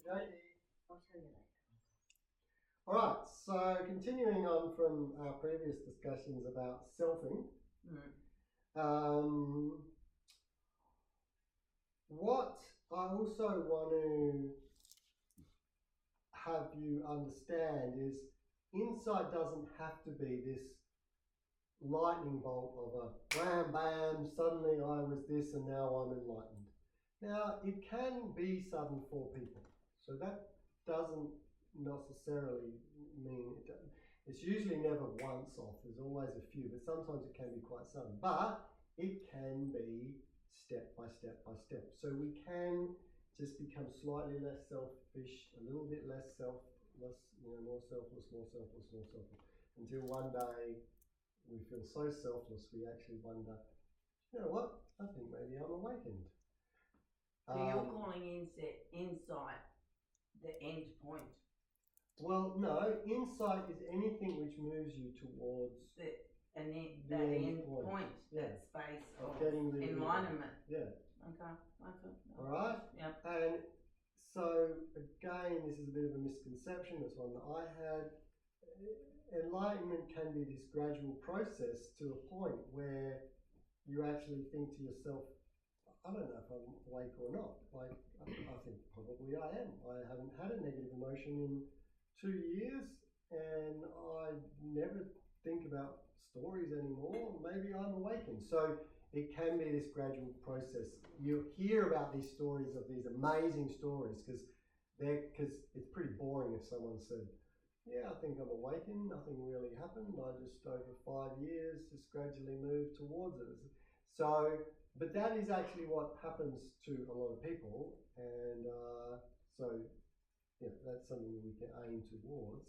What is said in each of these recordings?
I'll tell you later. All right, so continuing on from our previous discussions about selfing, what I also want to have you understand is insight doesn't have to be this lightning bolt of a wham bam, suddenly I was this and now I'm enlightened. Now, it can be sudden for people, so that doesn't necessarily mean it's usually never once off. There's always a few, but sometimes it can be quite sudden. But it can be step by step by step. So we can just become slightly less selfish, a little bit less selfless, more selfless, until one day we feel so selfless we actually wonder, you know what? I think maybe I'm awakened. So you're calling insight the end point? Well, no. Insight is anything which moves you towards that end point, yeah. that space of getting rid enlightenment. Yeah. Okay. All right. Yeah. And so again, this is a bit of a misconception. It's one that I had. Enlightenment can be this gradual process to a point where you actually think to yourself, I don't know if I'm awake or not. Like, I think probably I am. I haven't had a negative emotion in 2 years, and I never think about stories anymore. Maybe I'm awakened. So it can be this gradual process. You hear about these stories of these amazing stories because it's pretty boring if someone said, yeah, I think I'm awakened, nothing really happened. I just over 5 years just gradually moved towards it. So, but that is actually what happens to a lot of people, and so yeah, that's something that we can aim towards.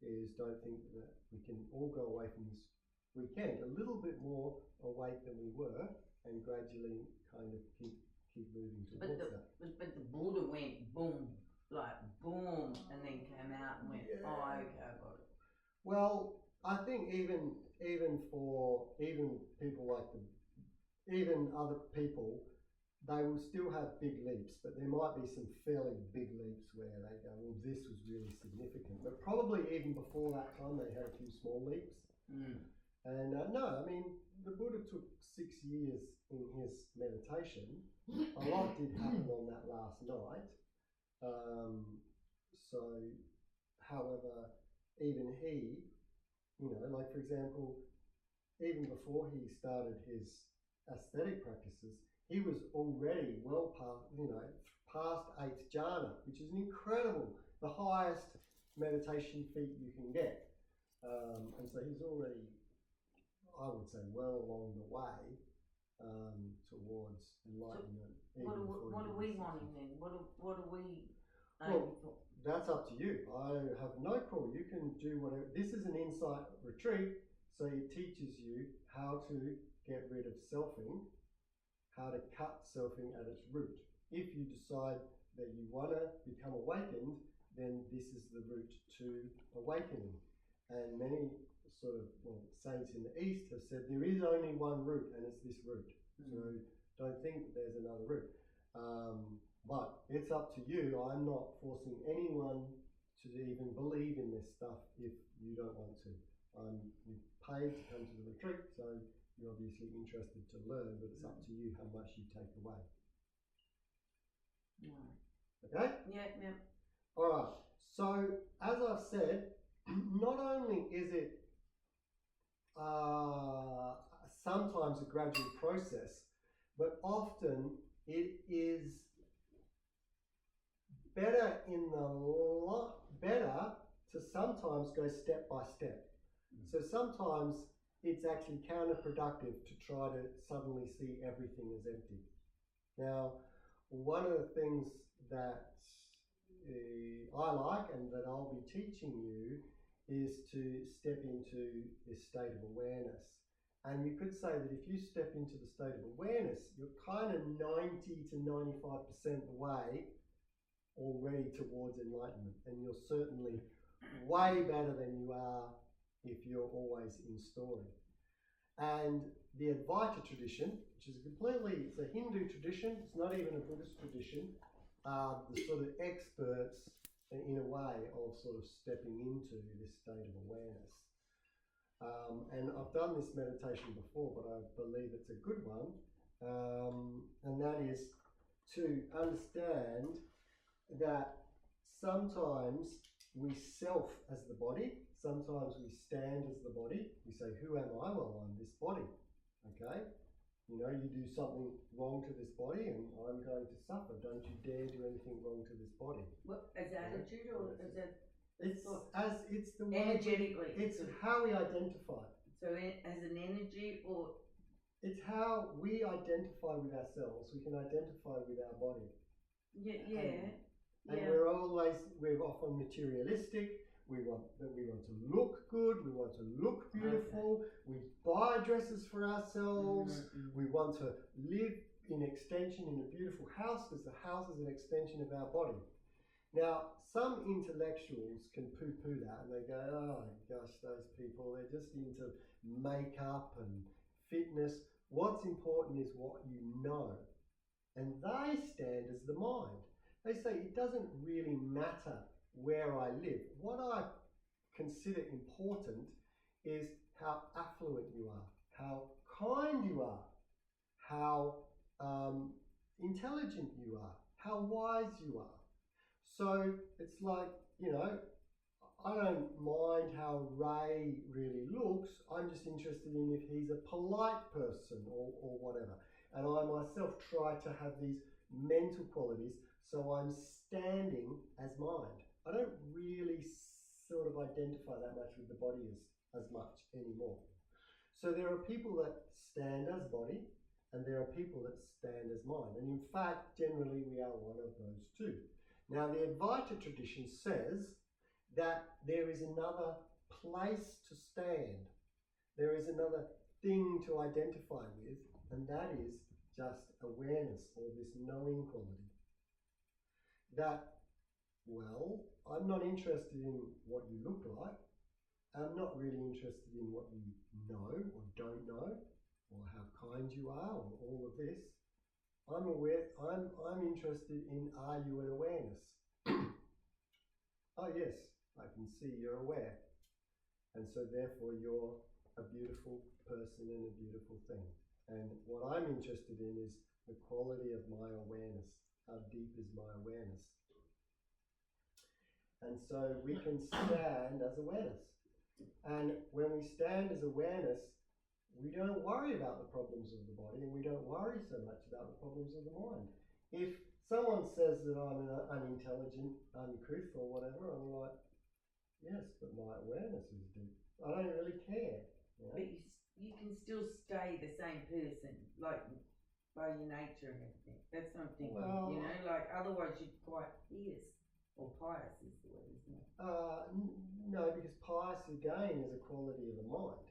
Is don't think that we can all go away from this weekend a little bit more awake than we were, and gradually kind of keep moving towards that. But the Buddha went boom, like boom, and then came out and went, yeah. Oh, okay, I got it. Well, I think even for people like even other people, they will still have big leaps, but there might be some fairly big leaps where they go, well, this was really significant. But probably even before that time, they had a few small leaps. And no, I mean, the Buddha took 6 years in his meditation. A lot did happen on that last night. So, however, even he, like for example, even before he started his aesthetic practices, he was already well past 8th jhana, which is the highest meditation feat you can get. And so he's already, I would say, well along the way towards enlightenment. So what are we wanting then? What are we? Well, that's up to you. I have no call. You can do whatever. This is an insight retreat, so it teaches you how to get rid of selfing, how to cut selfing at its root. If you decide that you want to become awakened, then this is the route to awakening. And many saints in the East have said there is only one route, and it's this route. So don't think that there's another route. But it's up to you. I'm not forcing anyone to even believe in this stuff if you don't want to. You've paid to come to the retreat, so you're obviously interested to learn, but it's up to you how much you take away. Okay? Yeah. All right. So, as I've said, not only is it sometimes a gradual process, but often it is better to sometimes go step by step. So sometimes it's actually counterproductive to try to suddenly see everything as empty. Now, one of the things that I like and that I'll be teaching you is to step into this state of awareness. And you could say that if you step into the state of awareness, you're kind of 90 to 95% the way already towards enlightenment, and you're certainly way better than you are if you're always in story. And the Advaita tradition, which is it's a Hindu tradition, it's not even a Buddhist tradition, are the sort of experts in a way of sort of stepping into this state of awareness. And I've done this meditation before, but I believe it's a good one. And that is to understand that sometimes we self as the body, sometimes we stand as the body. We say, who am I? Well, I'm this body. Okay? You know, you do something wrong to this body and I'm going to suffer. Don't you dare do anything wrong to this body. What, as attitude or as a... It's the way energetically. It's how we identify. So as an energy or... It's how we identify with ourselves. We can identify with our body. Yeah. And we're often materialistic. We want to look good. We want to look beautiful. Okay. We buy dresses for ourselves. We want to live in extension in a beautiful house because the house is an extension of our body. Now, some intellectuals can poo-poo that and they go, oh gosh, those people, they're just into makeup and fitness. What's important is what you know. And they stand as the mind. They say it doesn't really matter where I live. What I consider important is how affluent you are, how kind you are, how intelligent you are, how wise you are. So it's like, you know, I don't mind how Ray really looks. I'm just interested in if he's a polite person or whatever. And I myself try to have these mental qualities, so I'm standing as mind. I don't really sort of identify that much with the body as much anymore. So there are people that stand as body, and there are people that stand as mind. And in fact, generally we are one of those two. Now, the Advaita tradition says that there is another place to stand. There is another thing to identify with, and that is just awareness, or this knowing quality. That, well, I'm not interested in what you look like. I'm not really interested in what you know or don't know, or how kind you are, or all of this. I'm interested in, are you an awareness? Oh yes, I can see you're aware. And so therefore you're a beautiful person and a beautiful thing. And what I'm interested in is the quality of my awareness. How deep is my awareness? And so we can stand as awareness. And when we stand as awareness, we don't worry about the problems of the body, and we don't worry so much about the problems of the mind. If someone says that I'm unintelligent, uncouth, or whatever, I'm like, yes, but my awareness is deep. I don't really care. You know? But you can still stay the same person, like by your nature and everything. That's something, well, you know, like otherwise you'd be quite fierce. Or pious is the word, isn't it? No, because pious again is a quality of the mind.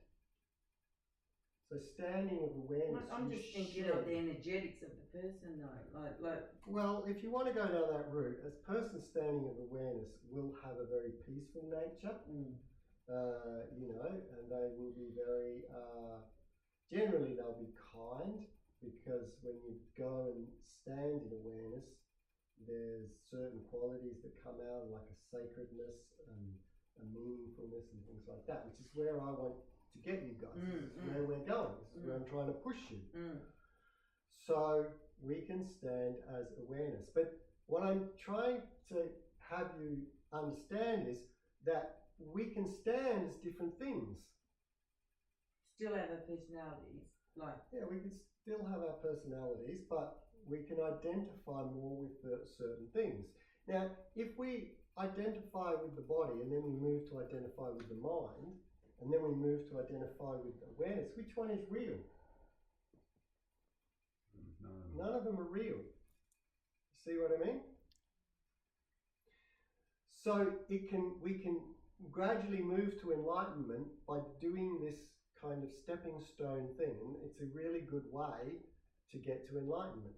So standing of awareness. I'm just thinking of the energetics of the person, though. Like. Well, if you want to go down that route, a person standing of awareness will have a very peaceful nature. You know, and they will be very. Generally, they'll be kind, because when you go and stand in awareness, there's certain qualities that come out, like a sacredness and a meaningfulness and things like that, which is where I want to get you guys. This is where we're going. This is where I'm trying to push you. So we can stand as awareness. But what I'm trying to have you understand is that we can stand as different things. Still have our personalities. Yeah, we can still have our personalities, but we can identify more with certain things. Now, if we identify with the body and then we move to identify with the mind, and then we move to identify with awareness, which one is real? None of them are real. See what I mean? So we can gradually move to enlightenment by doing this kind of stepping stone thing. It's a really good way to get to enlightenment.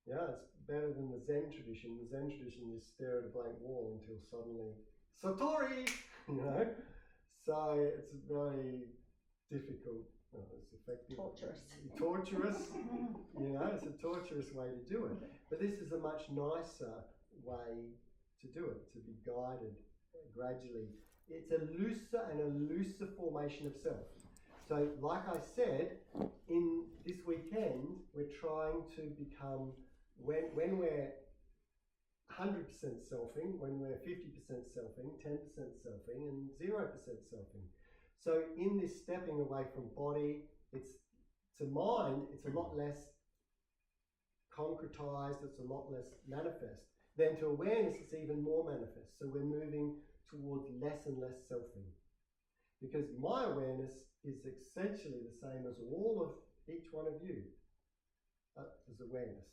Yeah, it's better than the Zen tradition. The Zen tradition is stare at a blank wall until suddenly, Satori! You know? So it's very difficult well, it's effective. Torturous. It's a torturous way to do it. But this is a much nicer way to do it, to be guided gradually. It's a looser formation of self. So, like I said, in this weekend, we're trying to become, when we're 100% selfing, when we're 50% selfing, 10% selfing, and 0% selfing. So in this stepping away from body, to mind, it's a lot less concretized, it's a lot less manifest. Then to awareness, it's even more manifest. So we're moving towards less and less selfing. Because my awareness is essentially the same as all of each one of you as awareness,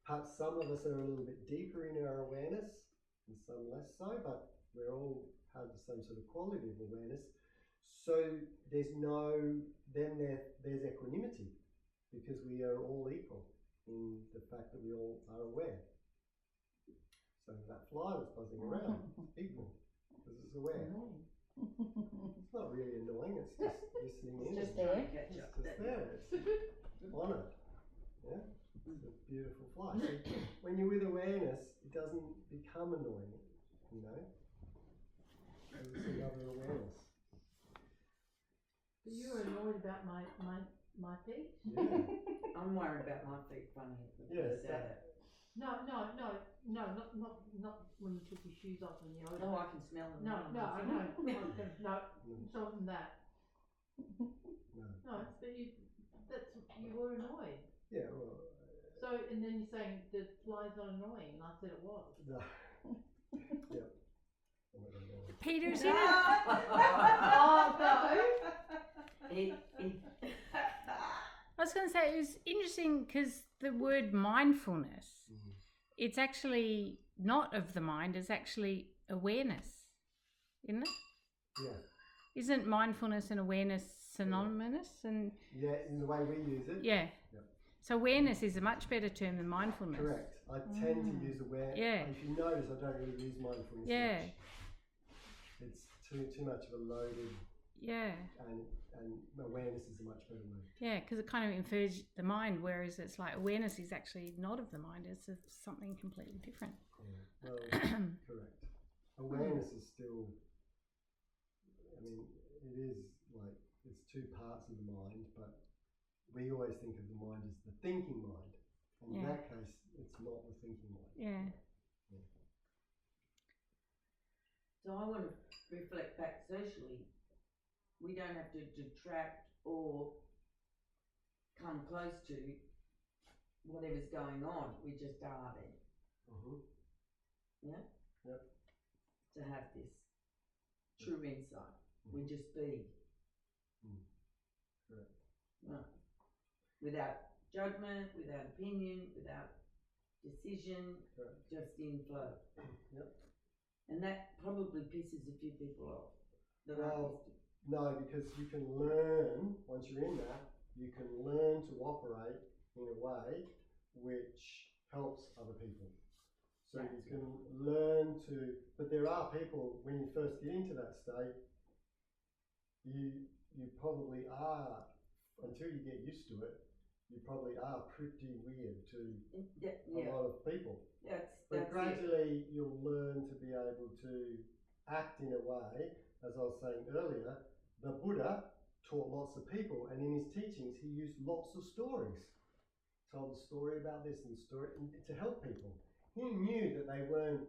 Perhaps some of us are a little bit deeper in our awareness and some less so, but we all have the same sort of quality of awareness. So there's equanimity, because we are all equal in the fact that we all are aware. So that fly that's buzzing around, it's equal, because it's aware. It's not really annoying, it's just listening in. It's just there. It's just there, it's on it. Yeah? It's a beautiful fly. So when you're with awareness, it doesn't become annoying, It's another awareness. So you're annoyed about my feet? Yeah. I'm worried about my feet funny. No, not when you took your shoes off and you know. No, I can smell them. No, I know. It's not from that. No. No, but you were annoyed. Yeah, well. So, and then you're saying the fly's not annoying, and I said it was. No. Yep. Peter's in it. Oh, no. I was going to say, it was interesting because the word mindfulness, it's actually not of the mind, it's actually awareness, isn't it? Yeah. Isn't mindfulness and awareness synonymous? And yeah, in the way we use it. Yeah. Yep. So awareness is a much better term than mindfulness. Correct. I tend to use awareness. Yeah. If you notice, I don't really use mindfulness much. It's too much of a loaded. Yeah. And awareness is a much better word. Yeah, because it kind of infers the mind, whereas it's like awareness is actually not of the mind, it's of something completely different. Yeah. Well, correct. Awareness is still, it is like, it's two parts of the mind, but we always think of the mind as the thinking mind. And in that case, it's not the thinking mind. Yeah. So I want to reflect back socially. We don't have to detract or come close to whatever's going on. We just are there. Yeah? Yep. To have this true insight. We just be. Correct. Right. Without judgment, without opinion, without decision, just in flow. Yep. And that probably pisses a few people off. No, because you can learn, once you're in that, you can learn to operate in a way which helps other people. So you can learn to, but there are people, when you first get into that state, you probably are, until you get used to it, you probably are pretty weird to a lot of people. But gradually you'll learn to be able to act in a way, as I was saying earlier, the Buddha taught lots of people, and in his teachings he used lots of stories. Told a story about this and story to help people. He knew that they weren't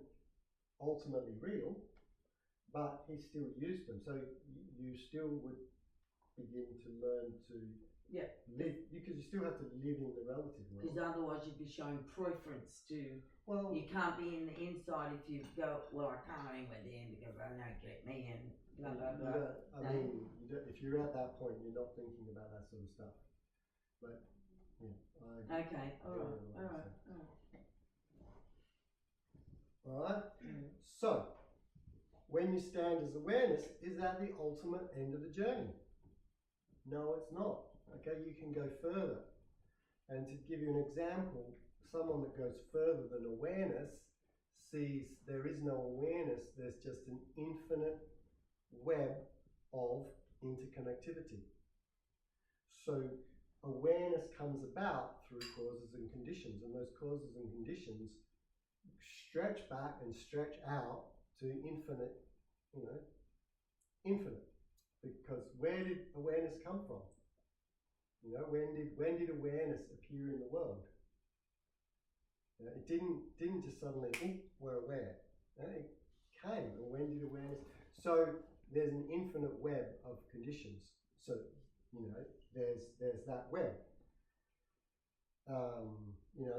ultimately real, but he still used them. So you still would begin to learn to live, because you still have to live in the relative world. Because otherwise you'd be showing preference to, you can't be in the inside if you go, well, I can't hang with them because they don't get me and blah, blah, blah. If you're at that point, you're not thinking about that sort of stuff. But, okay, alright. Alright? So, when you stand as awareness, is that the ultimate end of the journey? No, it's not. Okay, you can go further. And to give you an example, someone that goes further than awareness sees there is no awareness, there's just an infinite web of interconnectivity. So awareness comes about through causes and conditions, and those causes and conditions stretch back and stretch out to infinite, infinite. Because where did awareness come from? When did awareness appear in the world? It didn't just suddenly, we're aware. It came. And when did awareness? So there's an infinite web of conditions. So there's that web.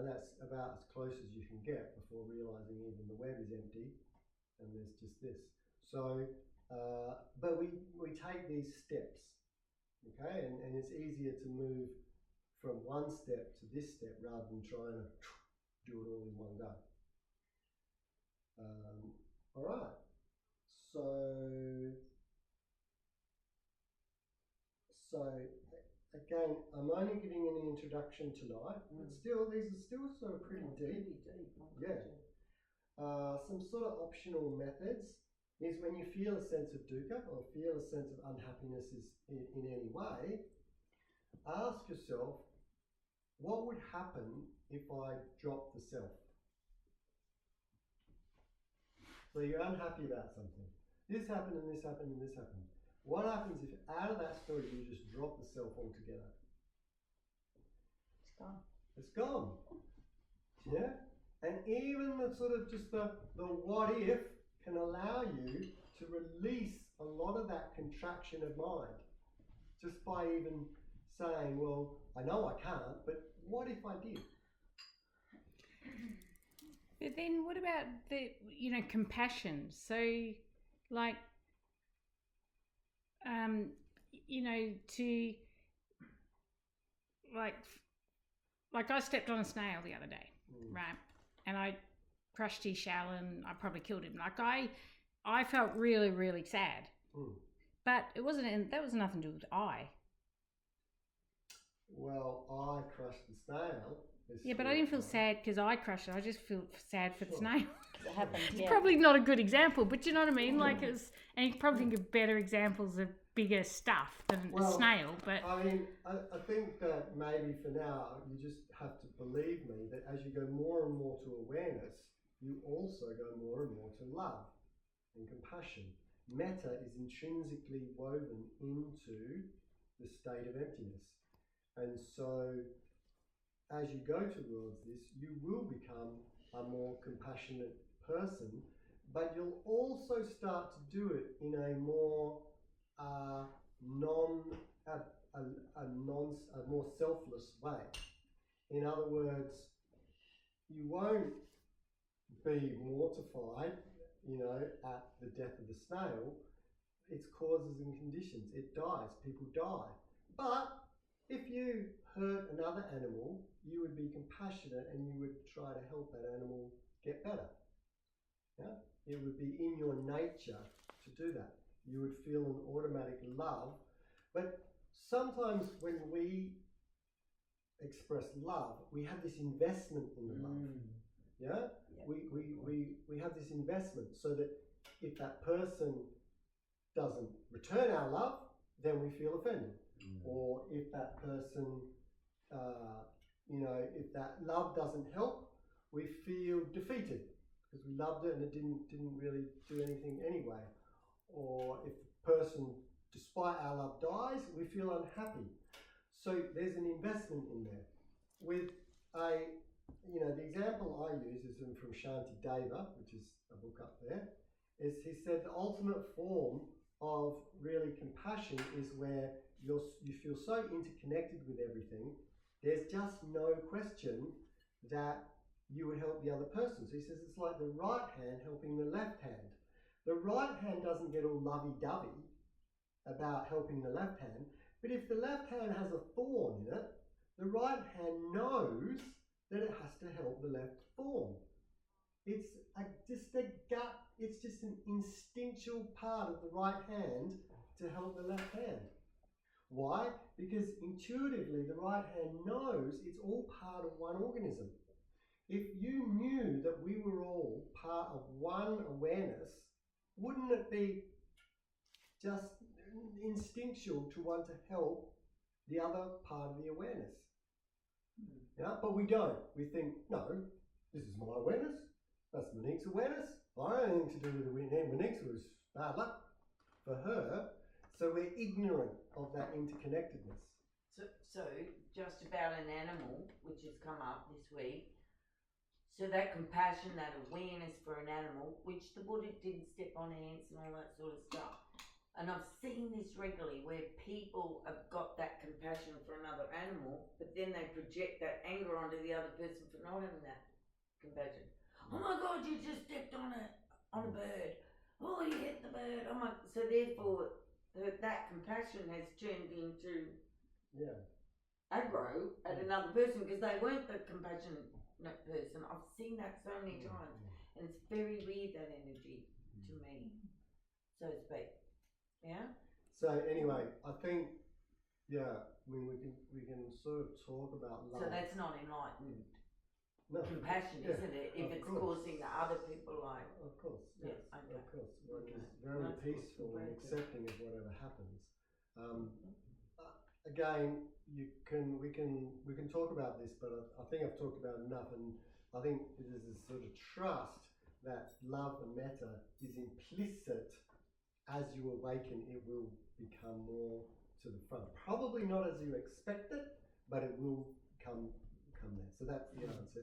That's about as close as you can get before realizing even the web is empty, and there's just this. So, but we take these steps, okay, and it's easier to move from one step to this step rather than trying to do it all in one go. All right. So again, I'm only giving an introduction tonight, but still, these are still sort of pretty deep. Yeah. Some sort of optional methods is when you feel a sense of dukkha or feel a sense of unhappiness in any way, ask yourself, what would happen if I dropped the self? So you're unhappy about something. This happened and this happened and this happened. What happens if out of that story you just drop the self altogether? It's gone. It's gone. Yeah? And even the sort of just the what if can allow you to release a lot of that contraction of mind. Just by even saying, well, I know I can't, but what if I did? But then what about the, compassion? So, like, to, like I stepped on a snail the other day, right? And I crushed his shell and I probably killed him. Like, I felt really, really sad. But it wasn't, that was nothing to do with I. Well, I crushed the snail. Yeah, but I didn't feel sad because I crushed it. I just feel sad for the snail. It happened, It's probably not a good example, but you know what I mean? Like, it was, and you can probably think of better examples of bigger stuff than a snail. But I mean, I think that maybe for now you just have to believe me that as you go more and more to awareness, you also go more and more to love and compassion. Metta is intrinsically woven into the state of emptiness. And so as you go towards this, you will become a more compassionate person, but you'll also start to do it in a more more selfless way. In other words, you won't be mortified, at the death of the snail. It's causes and conditions. It dies. People die. But if you hurt another animal, you would be compassionate and you would try to help that animal get better. Yeah? It would be in your nature to do that. You would feel an automatic love. But sometimes when we express love, we have this investment in the love. Yeah? We have this investment so that if that person doesn't return our love, then we feel offended. Or if that person, if that love doesn't help, we feel defeated because we loved it and it didn't really do anything anyway. Or if the person, despite our love, dies, we feel unhappy. So there's an investment in there. With the example I use is from Shanti Deva, which is a book up there, is he said the ultimate form of really compassion is where you feel so interconnected with everything, there's just no question that you would help the other person. So he says it's like the right hand helping the left hand. The right hand doesn't get all lovey-dovey about helping the left hand, but if the left hand has a thorn in it, the right hand knows that it has to help the left thorn. It's just an instinctual part of the right hand to help the left hand. Why? Because intuitively the right hand knows it's all part of one organism. If you knew that we were all part of one awareness, wouldn't it be just instinctual to want to help the other part of the awareness. Yeah, but we don't. We think, no, this is my awareness. That's Monique's awareness. I don't have anything to do with it. Monique's was bad luck for her. So we're ignorant of that interconnectedness. So just about an animal, which has come up this week. So that compassion, that awareness for an animal, which the Buddha didn't step on ants and all that sort of stuff. And I've seen this regularly where people have got that compassion for another animal, but then they project that anger onto the other person for not having that compassion. Oh my God, you just stepped on a bird. Oh, you hit the bird. Oh my! So therefore, that compassion has turned into aggro at another person because they weren't the compassionate person. I've seen that so many times, and it's very weird, that energy to me, so to speak. Yeah. So anyway, I think we can sort of talk about love. So that's not enlightened. No, compassion, isn't it? If it's causing the other people like. Of course, yes, okay. of course. One is very peaceful and accepting of whatever happens. Again, we can talk about this, but I think I've talked about enough, and I think there's this sort of trust that love and metta is implicit. As you awaken, it will become more to the front. Probably not as you expect it, but it will come there. So that's the answer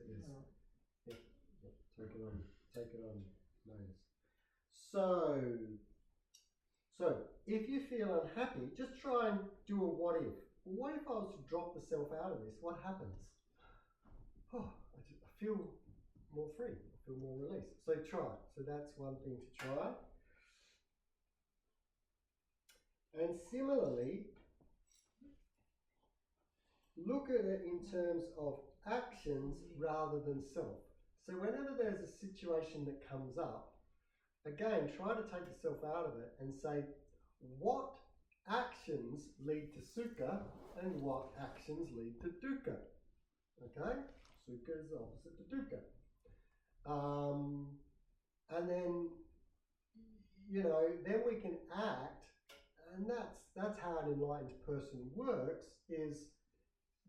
is take it on notice. So if you feel unhappy, just try and do a what if. Well, what if I was to drop the self out of this? What happens? Oh, I feel more free. I feel more released. So try. So that's one thing to try. And similarly, look at it in terms of actions rather than self. So whenever there's a situation that comes up, again, try to take yourself out of it and say, what actions lead to sukha and what actions lead to dukkha? Okay? Sukha is the opposite to dukkha. And then, then we can act, and that's how an enlightened person works, is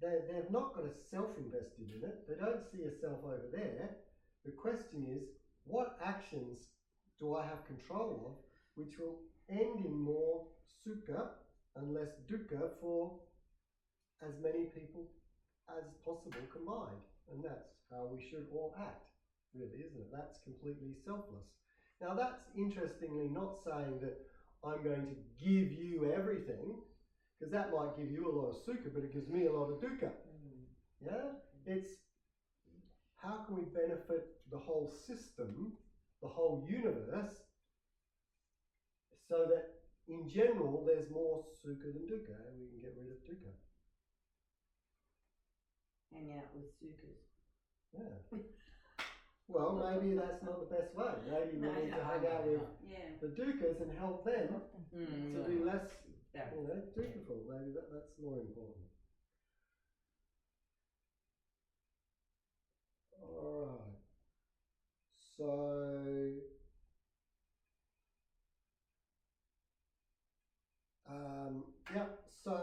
they've not got a self invested in it. They don't see a self over there. The question is, what actions do I have control of which will end in more sukha and less dukkha for as many people as possible combined? And that's how we should all act, really, isn't it? That's completely selfless. Now, that's interestingly not saying that I'm going to give you everything, because that might give you a lot of sukha, but it gives me a lot of dukkha. Yeah? It's how can we benefit the whole system, the whole universe, so that in general there's more sukha than dukkha, and we can get rid of dukkha. Hang out with sukhas. Yeah. Well, maybe that's not the best way. Maybe we need to hang out with the dukkas and help them to be less, dukkaful. Maybe that's more important. All right. So, so.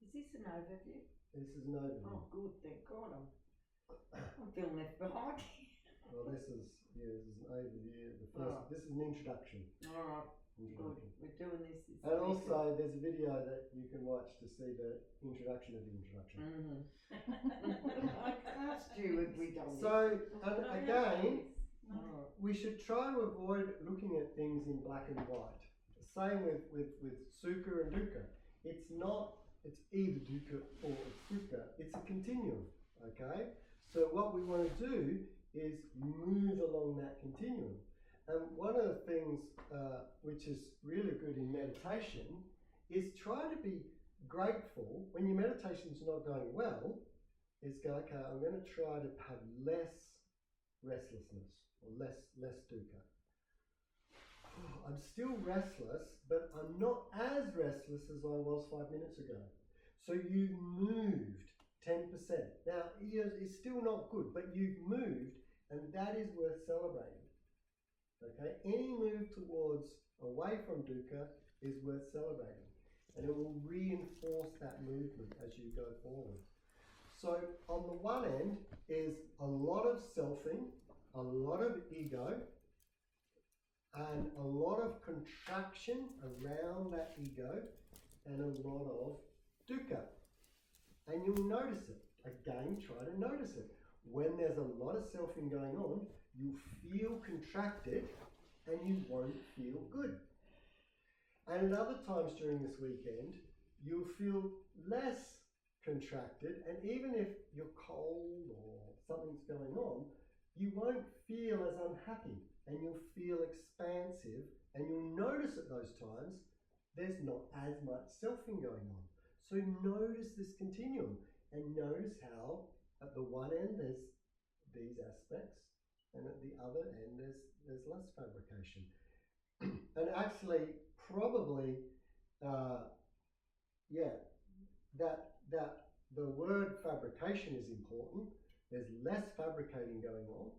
Is this an overview? This is an overview. Oh, good, thank God. I'm feeling left behind. Well, this is an overview. This is an introduction. All right. Good. We're doing this. And also, there's a video that you can watch to see the introduction of the introduction. I asked you if we done So, and again, we should try to avoid looking at things in black and white. Same with sukha and dukkha. It's either dukkha or it's sukha. It's a continuum. Okay? So what we want to do is move along that continuum. And one of the things which is really good in meditation is try to be grateful when your meditation's not going well. Is go, okay, I'm going to try to have less restlessness or less dukkha. I'm still restless, but I'm not as restless as I was 5 minutes ago. So you've moved 10%. Now, it's still not good, but you've moved, and that is worth celebrating. Okay? Any move towards away from dukkha is worth celebrating. and it will reinforce that movement as you go forward. So on the one end is a lot of selfing, a lot of ego, and a lot of contraction around that ego, and a lot of dukkha. And you'll notice it. Again, try to notice it. When there's a lot of selfing going on, you'll feel contracted and you won't feel good. And at other times during this weekend, you'll feel less contracted, and even if you're cold or something's going on, you won't feel as unhappy, and you'll feel expansive, and you'll notice at those times there's not as much selfing going on. So notice this continuum, and notice how at the one end there's these aspects, and at the other end there's less fabrication. And actually, probably, that the word fabrication is important. There's less fabricating going on,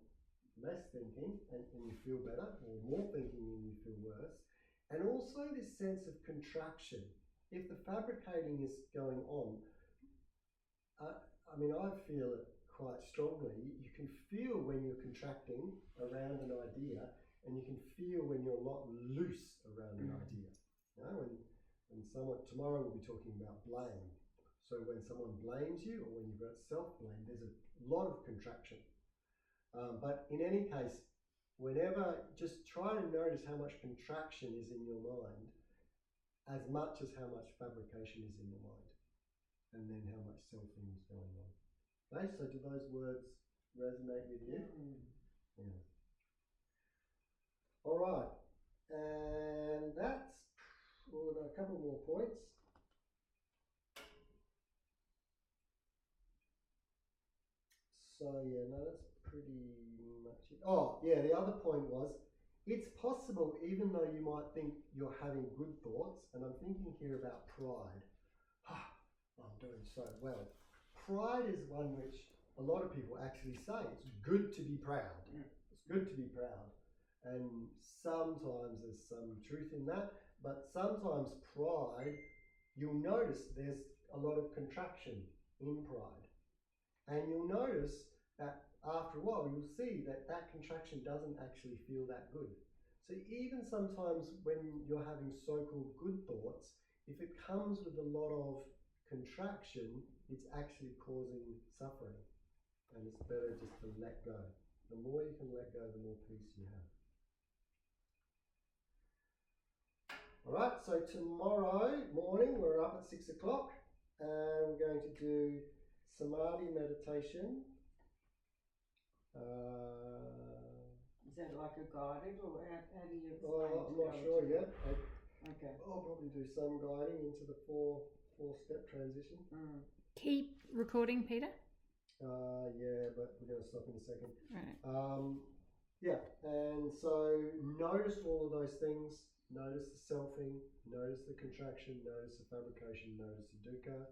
less thinking, and you feel better, or more thinking and you feel worse. And also this sense of contraction. If the fabricating is going on, I feel it quite strongly. You can feel when you're contracting around an idea, and you can feel when you're a lot loose around an idea. You know, when someone, tomorrow we'll be talking about blame. So when someone blames you, or when you've got self-blame, there's a lot of contraction. But in any case, whenever, just try to notice how much contraction is in your mind, as much as how much fabrication is in your mind, and then how much selfing is going on. Okay, so do those words resonate with you? Yeah. All right, and that's a couple more points. So yeah, no, that's pretty much it. Oh yeah, the other point was, it's possible, even though you might think you're having good thoughts, and I'm thinking here about pride. I'm doing so well. Pride is one which a lot of people actually say it's good to be proud. It's good to be proud. And sometimes there's some truth in that, but sometimes pride, you'll notice there's a lot of contraction in pride. And you'll notice that after a while, you'll see that that contraction doesn't actually feel that good. So even sometimes when you're having so-called good thoughts, if it comes with a lot of contraction, it's actually causing suffering. And it's better just to let go. The more you can let go, the more peace you have. All right, so tomorrow morning we're up at 6 o'clock and we're going to do Samadhi meditation. Is that like a guided, or how do you explain? I'm not sure yet. Okay. I'll probably do some guiding into the four-step transition. Keep recording, Peter. Yeah, but we're going to stop in a second. Right. Yeah, and so notice all of those things. Notice the selfing, notice the contraction, notice the fabrication, notice the dukkha.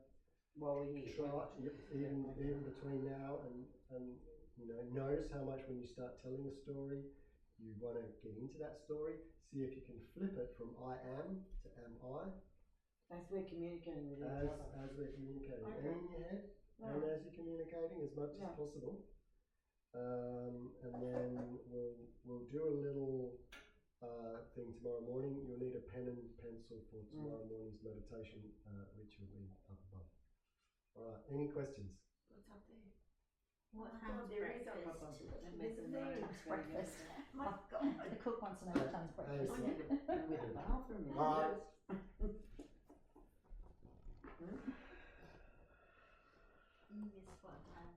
Well, we even between now and notice how much when you start telling a story, you want to get into that story. See if you can flip it from I am to am I. As we're communicating with each other. As we're communicating. Okay. And in your head, and as you're communicating as much as possible. And then we'll do a little thing tomorrow morning. You'll need a pen and pencil for tomorrow morning's meditation, which will be up above. All right, any questions? What's up there? What time's breakfast? Breakfast. My God. The cook wants to know what time's breakfast. Hey, With the bathroom. all right. Yes, what time?